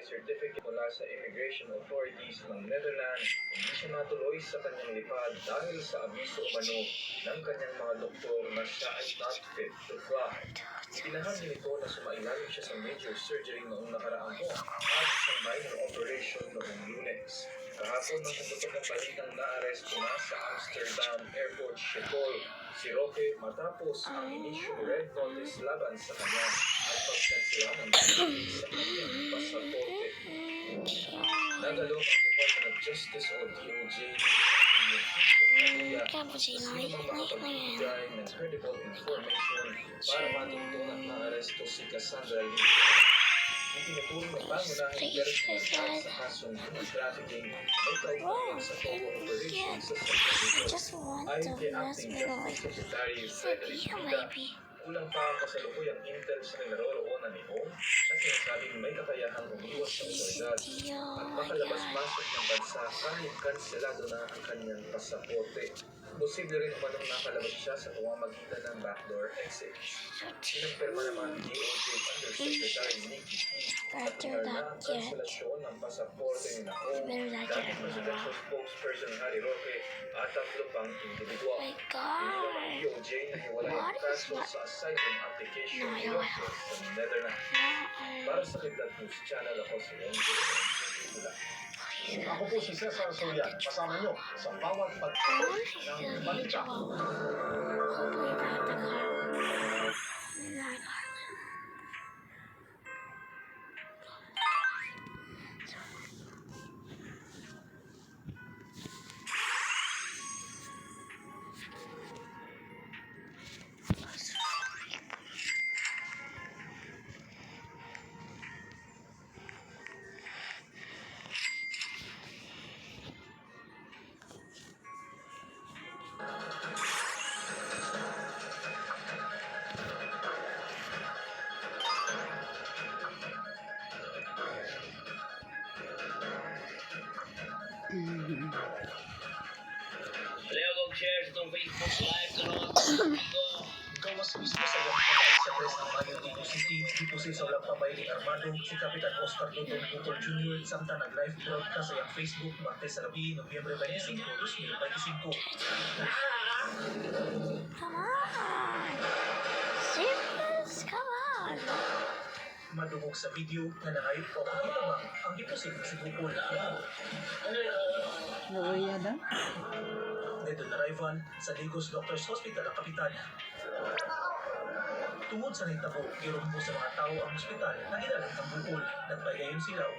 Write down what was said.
certificate mula sa immigration authorities ng Netherlands, hindi siya matuloy sa kanyang lipad dahil sa abiso umano ng kanyang mga doktor na siya ay not fit to fly. Itinahan din ito na sumailalim siya sa major surgery noong nakaraang buwan at sa minor operation noong Lunes. Kahapon ng pumutok ng balitang na-aresto na sa Amsterdam Airport Schiphol si Roque matapos ang inisyong red notice laban sa kanya at pagkansela ng sa kanyang pasaporte. Nagalok ang Department of Justice o DOJ Cappuccino, sino mang makapagbigay ng credible information para matuntunan na aresto si Cassandra Lee. Itinuturing ng pangunahing personalidad sa kasong human trafficking ay kaugnayan sa Togo operation sa just Santo want Ayon to kay mess Acting with Justice Secretary Frederick yeah, Vida, maybe. kulang pa ang kasalukuyang intel sa kinaroroonan ni Hong na sinasabing may kakayahang umiwas sa otoridad at makalabas-masok ng bansa kahit kanselado na ang kanyang pasaporte. Posible rin umanong nakalabas siya sa pamamagitan ng backdoor exit. Sinumpirma naman ni DOJ Undersecretary Nikki at Better na not ang yet. kanselasyon ng pasaporte ni Hong, Better not dating yet. presidential spokesperson Harry Roque at tatlo pang individual. My Hindi naman God. DOJ na hiwalay ang What is kaso that? sa asylum application No, ni I don't Roque sa Netherlands. Para sa Kidlat News Channel, ako si Angelo. Ako po si Cesar Sorian. Kasama nyo sa bawat pagtutok ng balita. Hopefully not the car. Not a car. Leo, share sa itong Facebook Live karon. Ikaw mas mismo sa iyong kamay sa press ng Mayo Tico City. Dito sa Ulang Pamay Armado, si Kapitan Oscar Tutong Putol Jr. Samta nag-live broadcast sa iyang Facebook Martes sa gabi, Nobyembre 25, 2025. Come on. Serious? Come on. Madugog sa video na nangayip ko ang itamang ang imposible si Bukol. Nauyada? Dito na Raivan sa Ligos Doctors Hospital ang kapitan. Tungod sa nitabo, girumbo sa mga tao ang ospital na ginalang ng Bukol. Nagpagayon sila o